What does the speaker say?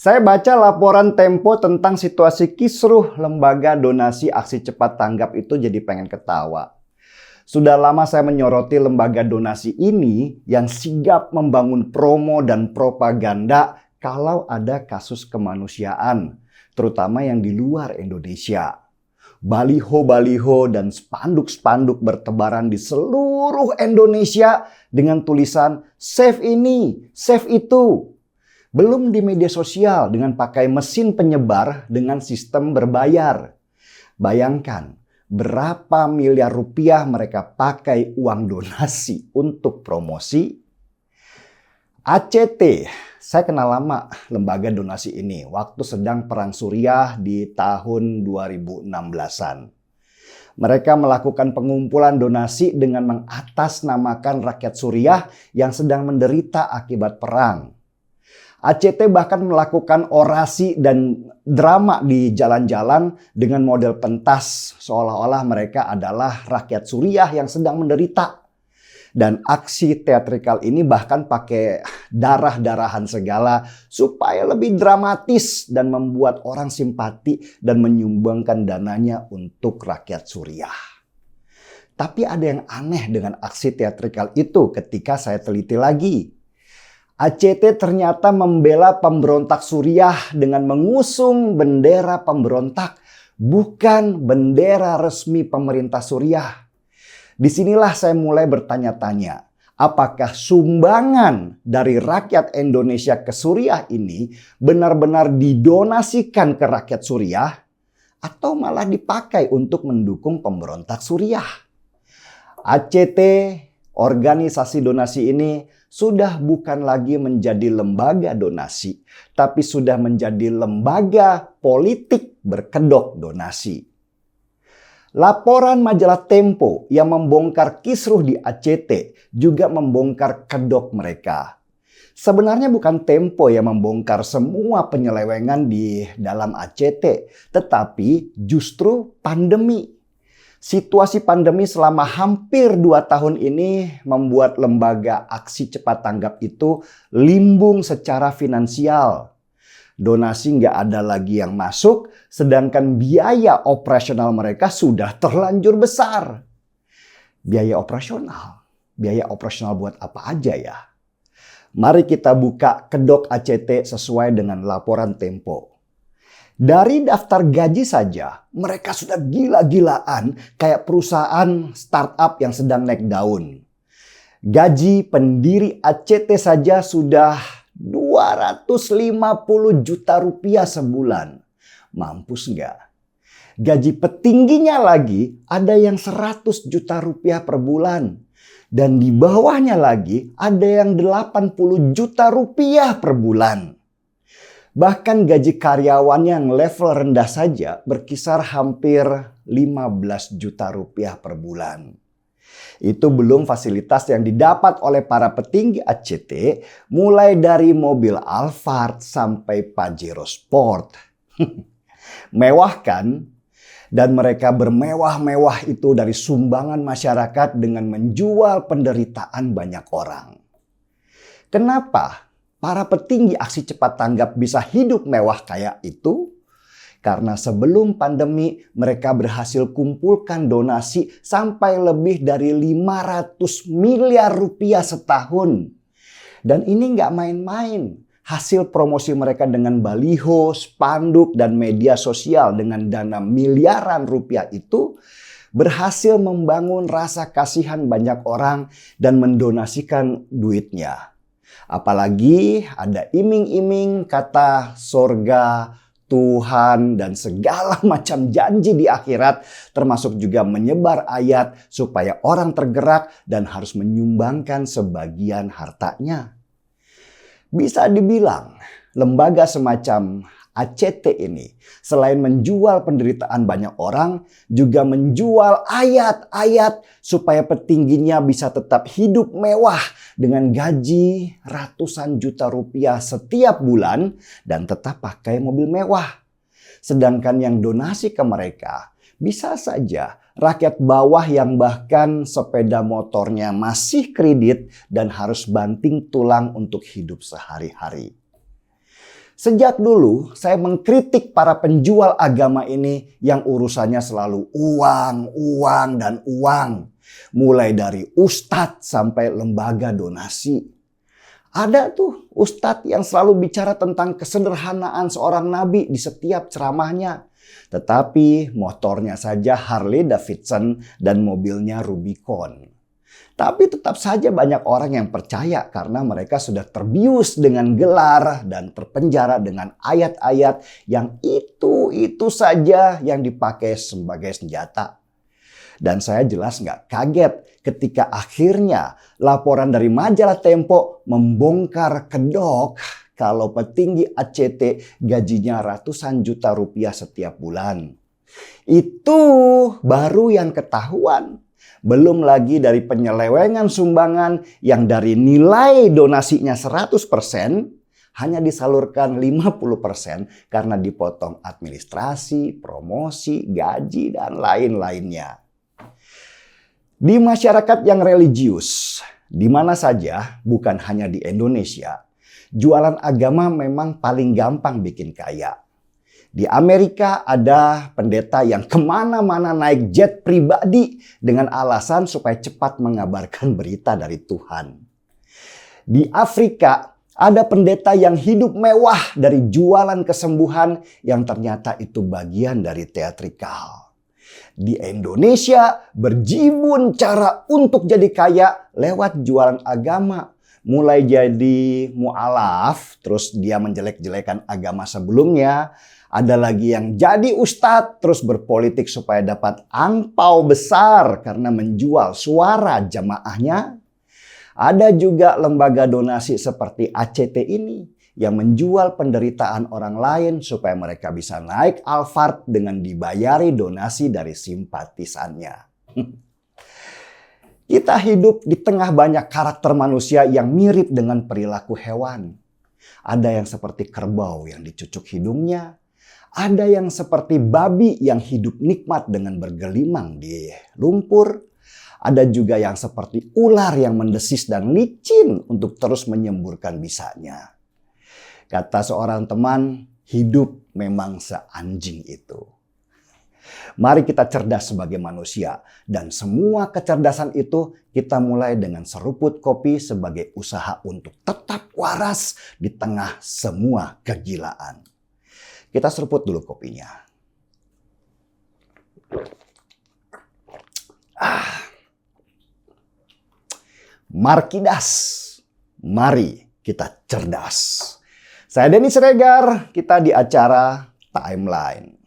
Saya baca laporan Tempo tentang situasi kisruh lembaga donasi aksi cepat tanggap itu jadi pengen ketawa. Sudah lama saya menyoroti lembaga donasi ini yang sigap membangun promo dan propaganda kalau ada kasus kemanusiaan, terutama yang di luar Indonesia. Baliho-baliho dan spanduk-spanduk bertebaran di seluruh Indonesia dengan tulisan "Save ini, save itu". Belum di media sosial dengan pakai mesin penyebar dengan sistem berbayar. Bayangkan berapa miliar rupiah mereka pakai uang donasi untuk promosi. ACT, saya kenal lama lembaga donasi ini waktu sedang Perang Suriah di tahun 2016-an. Mereka melakukan pengumpulan donasi dengan mengatasnamakan rakyat Suriah yang sedang menderita akibat perang. ACT bahkan melakukan orasi dan drama di jalan-jalan dengan model pentas seolah-olah mereka adalah rakyat Suriah yang sedang menderita. Dan aksi teatrikal ini bahkan pakai darah-darahan segala supaya lebih dramatis dan membuat orang simpati dan menyumbangkan dananya untuk rakyat Suriah. Tapi ada yang aneh dengan aksi teatrikal itu ketika saya teliti lagi. ACT ternyata membela pemberontak Suriah dengan mengusung bendera pemberontak, bukan bendera resmi pemerintah Suriah. Disinilah saya mulai bertanya-tanya, apakah sumbangan dari rakyat Indonesia ke Suriah ini benar-benar didonasikan ke rakyat Suriah atau malah dipakai untuk mendukung pemberontak Suriah? ACT, organisasi donasi ini, sudah bukan lagi menjadi lembaga donasi, tapi sudah menjadi lembaga politik berkedok donasi. Laporan majalah Tempo yang membongkar kisruh di ACT juga membongkar kedok mereka. Sebenarnya bukan Tempo yang membongkar semua penyelewengan di dalam ACT, tetapi justru pandemi. Situasi pandemi selama hampir 2 tahun ini membuat lembaga aksi cepat tanggap itu limbung secara finansial. Donasi nggak ada lagi yang masuk, sedangkan biaya operasional mereka sudah terlanjur besar. Biaya operasional buat apa aja ya? Mari kita buka kedok ACT sesuai dengan laporan Tempo. Dari daftar gaji saja, mereka sudah gila-gilaan kayak perusahaan startup yang sedang naik daun. Gaji pendiri ACT saja sudah 250 juta rupiah sebulan. Mampus nggak? Gaji petingginya lagi ada yang 100 juta rupiah per bulan. Dan di bawahnya lagi ada yang 80 juta rupiah per bulan. Bahkan gaji karyawan yang level rendah saja berkisar hampir 15 juta rupiah per bulan. Itu belum fasilitas yang didapat oleh para petinggi ACT, mulai dari mobil Alphard sampai Pajero Sport. Mewah kan? Dan mereka bermewah-mewah itu dari sumbangan masyarakat dengan menjual penderitaan banyak orang. Kenapa para petinggi aksi cepat tanggap bisa hidup mewah kayak itu? Karena sebelum pandemi mereka berhasil kumpulkan donasi sampai lebih dari 500 miliar rupiah setahun. Dan ini nggak main-main. Hasil promosi mereka dengan baliho, spanduk, dan media sosial dengan dana miliaran rupiah itu berhasil membangun rasa kasihan banyak orang dan mendonasikan duitnya. Apalagi ada iming-iming kata sorga, Tuhan, dan segala macam janji di akhirat, termasuk juga menyebar ayat supaya orang tergerak dan harus menyumbangkan sebagian hartanya. Bisa dibilang lembaga semacam ACT ini selain menjual penderitaan banyak orang, juga menjual ayat-ayat supaya petingginya bisa tetap hidup mewah dengan gaji ratusan juta rupiah setiap bulan dan tetap pakai mobil mewah. Sedangkan yang donasi ke mereka bisa saja rakyat bawah yang bahkan sepeda motornya masih kredit dan harus banting tulang untuk hidup sehari-hari. Sejak dulu saya mengkritik para penjual agama ini yang urusannya selalu uang, uang, dan uang. Mulai dari ustadz sampai lembaga donasi. Ada tuh ustadz yang selalu bicara tentang kesederhanaan seorang nabi di setiap ceramahnya. Tetapi motornya saja Harley Davidson dan mobilnya Rubicon. Tapi tetap saja banyak orang yang percaya karena mereka sudah terbius dengan gelar dan terpenjara dengan ayat-ayat yang itu saja yang dipakai sebagai senjata. Dan saya jelas nggak kaget ketika akhirnya laporan dari majalah Tempo membongkar kedok kalau petinggi ACT gajinya ratusan juta rupiah setiap bulan. Itu baru yang ketahuan. Belum lagi dari penyelewengan sumbangan yang dari nilai donasinya 100% hanya disalurkan 50% karena dipotong administrasi, promosi, gaji, dan lain-lainnya. Di masyarakat yang religius, di mana saja, bukan hanya di Indonesia, jualan agama memang paling gampang bikin kaya. Di Amerika ada pendeta yang kemana-mana naik jet pribadi dengan alasan supaya cepat mengabarkan berita dari Tuhan. Di Afrika ada pendeta yang hidup mewah dari jualan kesembuhan yang ternyata itu bagian dari teatrikal. Di Indonesia berjibun cara untuk jadi kaya lewat jualan agama. Mulai jadi mu'alaf, terus dia menjelek-jelekan agama sebelumnya. Ada lagi yang jadi ustadz terus berpolitik supaya dapat angpau besar karena menjual suara jamaahnya. Ada juga lembaga donasi seperti ACT ini yang menjual penderitaan orang lain supaya mereka bisa naik Alphard dengan dibayari donasi dari simpatisannya. Kita hidup di tengah banyak karakter manusia yang mirip dengan perilaku hewan. Ada yang seperti kerbau yang dicucuk hidungnya. Ada yang seperti babi yang hidup nikmat dengan bergelimang di lumpur. Ada juga yang seperti ular yang mendesis dan licin untuk terus menyemburkan bisanya. Kata seorang teman, hidup memang seanjing itu. Mari kita cerdas sebagai manusia. Dan semua kecerdasan itu kita mulai dengan seruput kopi sebagai usaha untuk tetap waras di tengah semua kegilaan. Kita seruput dulu kopinya. Markidas, mari kita cerdas. Saya Denny Siregar, kita di acara Timeline.